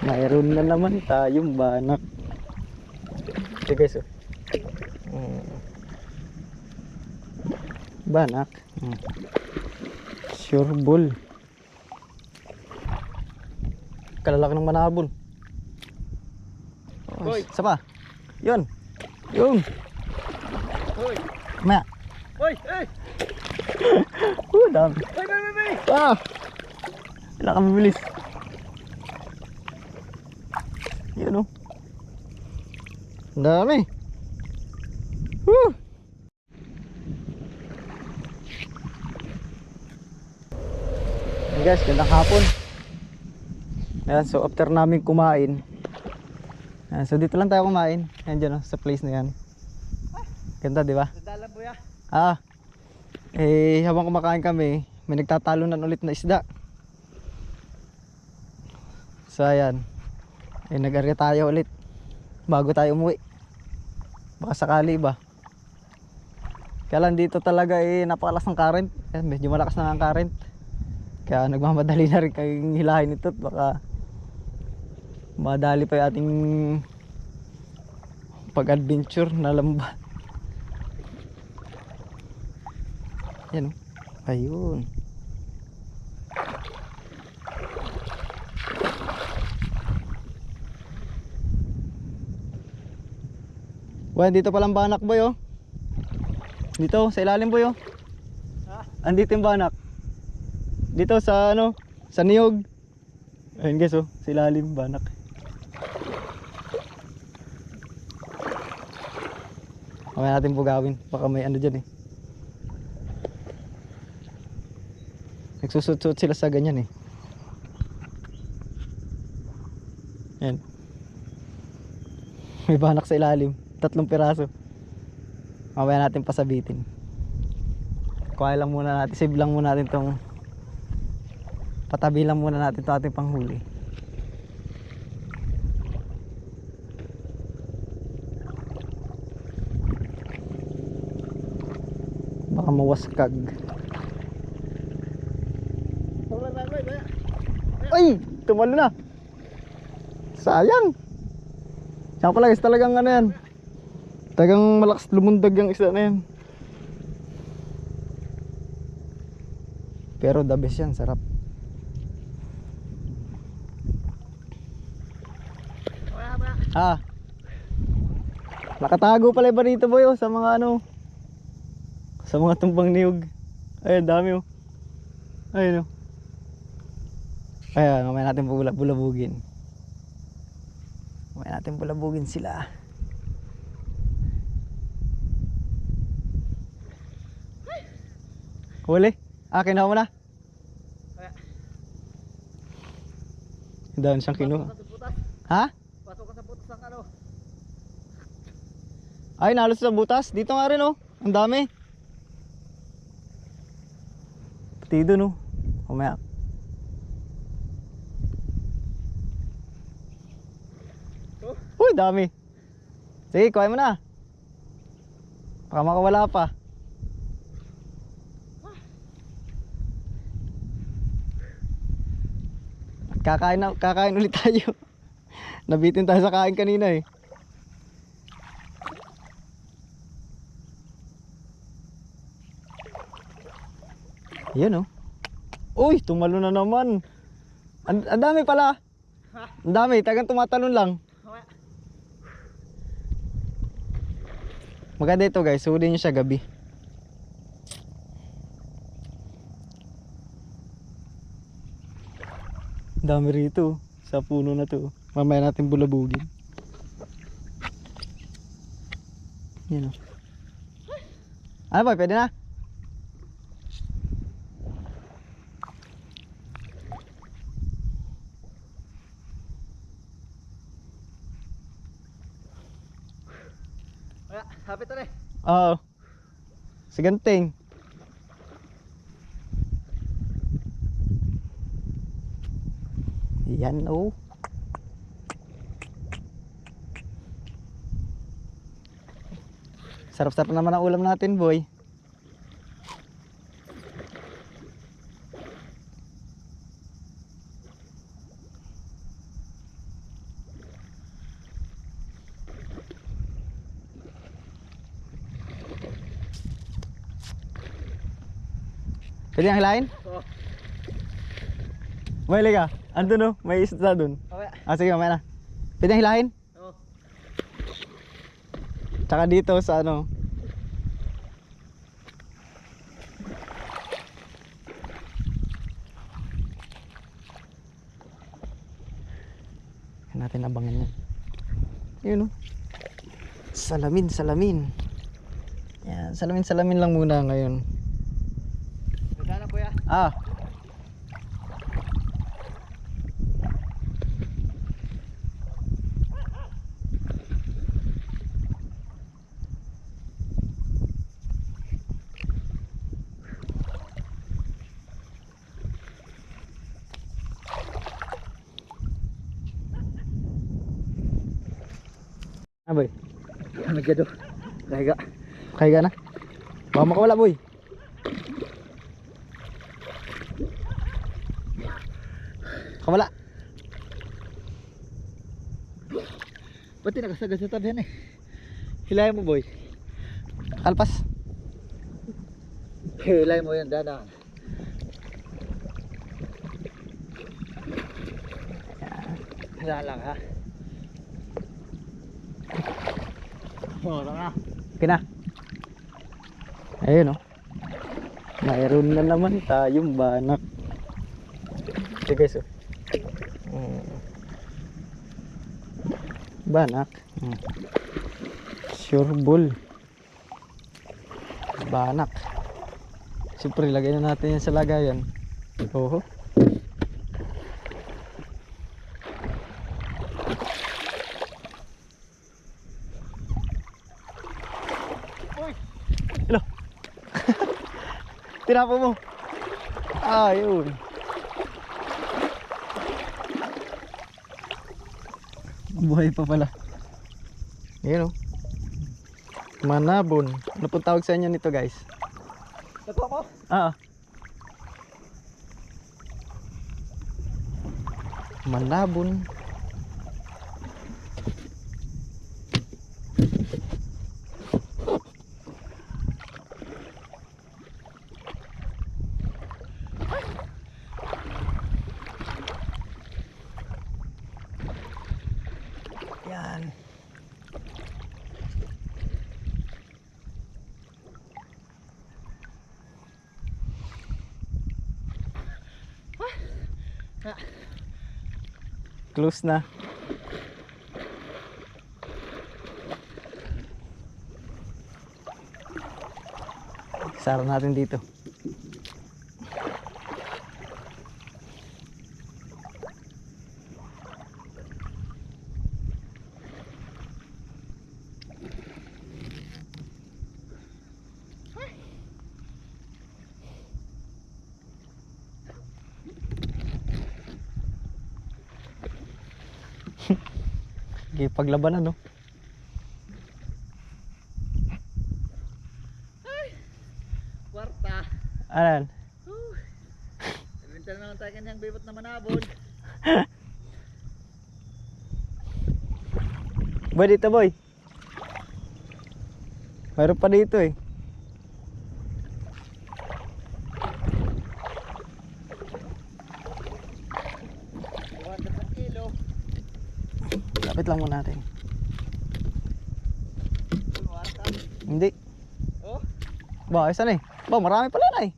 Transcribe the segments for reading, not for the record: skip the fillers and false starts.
Mayroon na naman tayong banak. Okay guys, oh. Banak. Sure bull. Kalalaki ng manabol. Oh, isa pa. Yun. Yung. Hoy. Maya. Hoy, hey. Dami. Hey. Ah. Wala kang mabilis. Yun, oh. Ang dami. Woo. Hey guys, gandang hapon. Ayan, so after namin kumain, ayan, so dito lang tayo kumain. Ayan dyan, oh, sa place na yan. Ganda, di ba? Dadala mo ya. Habang kumakain kami, may nagtatalunan ulit na isda. So ayan, nag-arya tayo ulit bago tayo umuwi. Baka sakali ba. Kaya lang dito talaga napakalakas ng current. Medyo malakas na ang current. Kaya nagmamadali na rin kayong hilahin ito. Baka madali pa yung ating pag-adventure na lamba. Yan, oh. Ayun. Well, dito palang banak boy, oh. Dito sa ilalim boy, oh. Andito yung banak. Dito sa ano, sa niyog. Ayun guys, oh, sa ilalim banak. Mamaya natin bugawin, baka may ano dyan eh. Nagsusut-sut sila sa ganyan eh. Yan. May banak sa ilalim, 3 piraso. Mamaya natin pasabitin. Kuha lang muna natin, save lang muna natin tong, patabi lang muna natin itong ating panghuli. Baka mawaskag. Ay! Tumalo na! Sayang! Siya pala guys, talagang ano yan, talagang malakas lumundag yung isda na yan. Pero the best yan, sarap. Nakatago pala ba dito boy, oh, sa mga ano, sa mga tumbang niyog. Ayun, dami oh. Ayun oh. Ayan, mamaya natin bulabugin. Mamaya natin bulabugin sila. Huli? Kinuha mo na? Dahon siyang kinuha. Ha? Pasok ka sa butas ng ano. Ay, nalos sa butas. Dito nga rin oh. Ang dami. Pati doon oh. Mamaya. Uy, dami. Sige, kuhain mo na. Baka makawala pa. Kakain ulit tayo. Nabitin tayo sa kain kanina eh. Yan oh. Uy, tumalo na naman. Ang dami pala. Ang dami, tagang tumatalon lang. Maganda ito guys, huli nyo siya gabi. Dami rito sa puno na to. Mamaya natin bulabugin. Yan o. Ano ba, pwede na? Hapit na rin. Oo. Siganting. Yan oh. Sarap-sarap naman ang ulam natin, boy. Pwede ang hilahin? Oo. May ka. Andun no? May isda dun. Okay. Ah, sige, mamaya na. Pwede ang hilahin? Oo. Tsaka dito sa ano. Yan natin abangan yan. Yun o. Salamin, salamin. Yan, salamin, salamin lang muna ngayon. Ganda na kuya. Ah. Ah, boy. Nagado. Kahiga. Kaya na. Baka makawala, boy. Kawala. Ba't nakasagas sa tabi yan eh? Hilahin mo boy. Kalpas. Hilahin mo yan, dada. Hilahin lang ha. Oo, lang ha. Okay na. Ayun, oh. Mayroon na naman tayong banak. Ito guys, oh. Banak. Sure bull. Banak. Siyempre, lagay na natin yan sa lagayan. Oho. Hello. Tinapo mo. Ayun. Buhay pa pala. Ayun, oh. Manabon. Ano pong tawag sa inyo nito, guys? Nakuha ko? Ah. Manabon. Yan. Close na. Sara natin dito. Paglabanan, no? Kwarta. Anan? Ibinta na naman tayo kanyang bibot na manabon. Boy, dito boy. Mayroon pa dito eh. Kilo. Lapit lang muna natin. Kwarta. Hindi. Oh. Ba, isa na eh. Ba, marami pala na eh.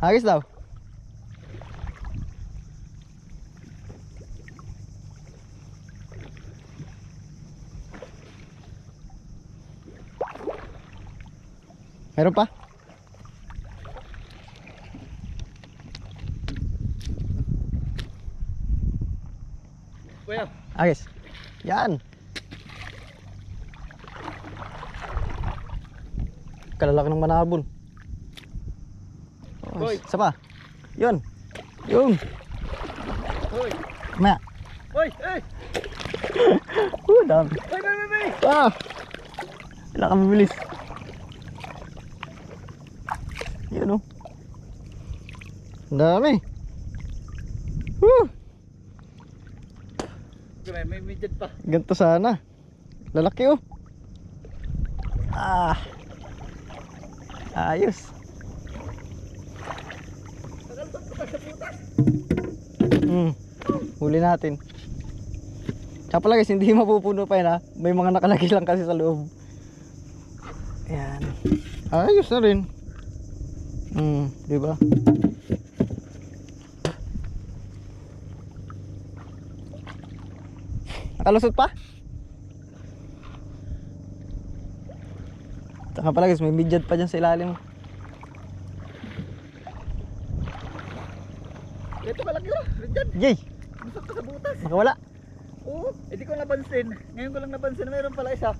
Hagis daw. Meron pa? Kuya. Agis. Yan. Kalalaki ng manabon. Oh, Boy. isa pa. Yun. Yung. Hoy. Maya. Hoy, hey. Dami. Hoy, bay. Ah! Wala ka mabilis. Yun, oh. Ang dami. Woo! May midget pa. Ganito sana. Lalaki, oh. Ah. Ayos. Huli natin. Tsaka pala guys, hindi mapupuno pa yun ha. May mga nakalagay lang kasi sa loob. Ayan. Ayos na rin. Diba? Nakalusot pa? Tsaka pala guys, may midyad pa dyan sa ilalim. Ito malaki oh, dyan. Yay! Gusto ko sa butas. Makawala. Oo, hindi ko napansin. Ngayon ko lang napansin na mayroon pala isa.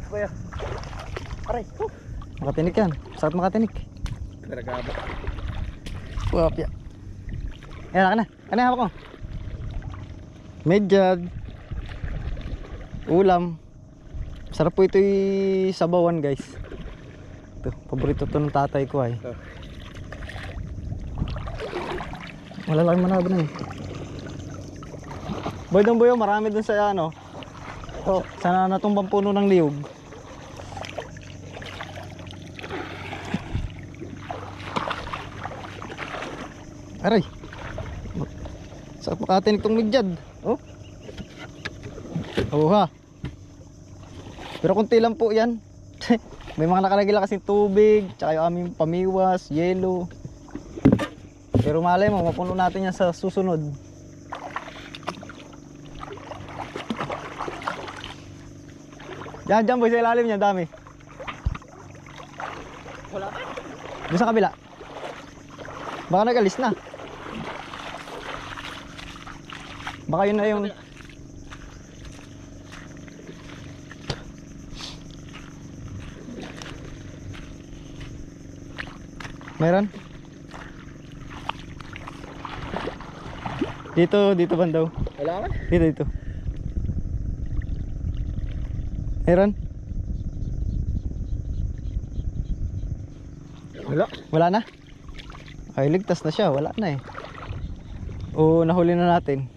Kuya. Aray. Makatinik yan. Sakit makatinik. Karagaba. Wapya. Ayan, ka na. Ano yung hawak ko? Medyad. Ulam. Sarap po ito yung sabawan guys. Ito, paborito to ng tatay ko ay. Malalaki manaba na eh. Boy dong boy, marami dun sa ano. Oh, sana natumbang puno ng niyog. Aray. Sakit makatinig tong midyad. Oh. Oh ha. Pero konti lang po yan. May mga nakalagay lang kasing tubig, tsaka yung aming pamiwas, yelo. Pero malay mo, mapuno natin yan sa susunod. Diyan boy, sa ilalim niya, dami. Wala pa. Doon sa kabila. Baka nag-alis na. Baka yun na yung... Meron? Dito bandaw. Wala man. Dito. Meron? Wala na? Ay, ligtas na siya. Wala na eh. O, nahuli na natin.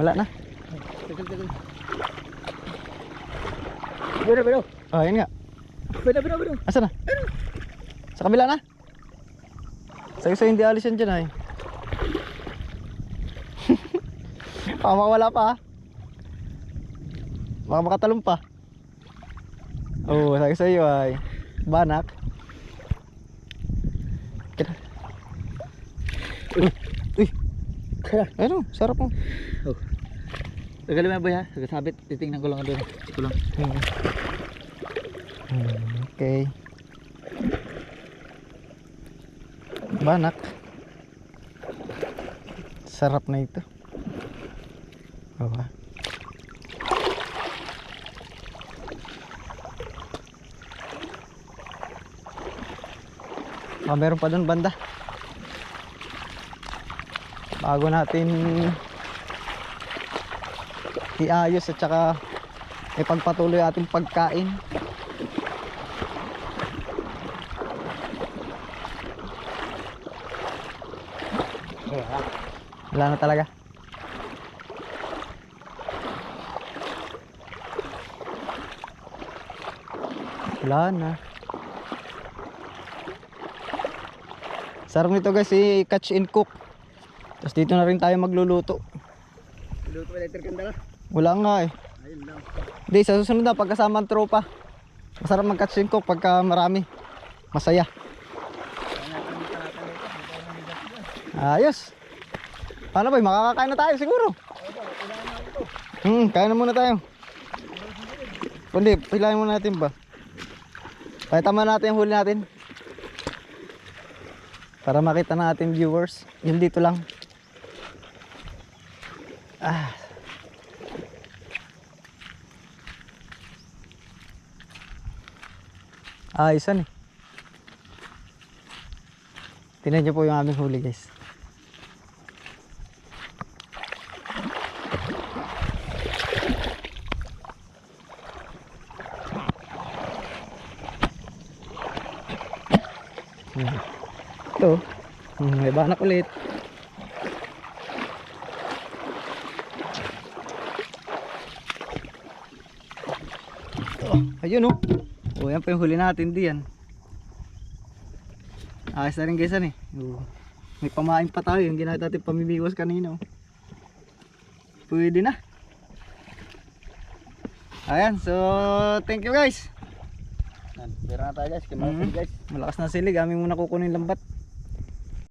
Wala na? Tagal. Biro. Ah, yun nga. Biro. Asa na? Sa kabila na? Sa'yo hindi alis yan dyan ay. Baka makawala pa ha. Baka makatalong pa. Oo, sa'yo ay banak. Uy. Ano? Sarap mo. Oh. Tagal mo ba ya? Sagasabit. Titingnan ko lang doon. Ito lang. Okay. Banak. Sarap na ito. Meron pa doon banda. Bago natin iayos at saka ipagpatuloy ating pagkain. Wala na talaga. Wala na. Sarap nito guys, catch and cook. Tapos dito na rin tayo magluluto. Luto pa letter kanda lang. Wala nga eh. Ayun lang. Hindi, sa susunod na pagkasama ang tropa. Masarap mag-catch and cook pagka marami. Masaya. Ayos. Paano ba? Makakakain na tayo siguro. Kain na muna tayo. Kundi, pilahin muna natin ba? Pakita natin yung huli natin. Para makita natin viewers. Yung dito lang. Ayusan eh. Tingnan nyo po yung aming huli guys. Ito, may banak ulit. Ayun oh. Oh, yan pa yung huli natin diyan. Ayos na rin guys yan eh. Oh. May pamain pa tayo, yung ginamit natin pamimiwas kanina oh. Pwede na. Ayan, so thank you guys. Pera na tayo guys, kimasin guys. Malakas na silig, aming muna kukunin lambat.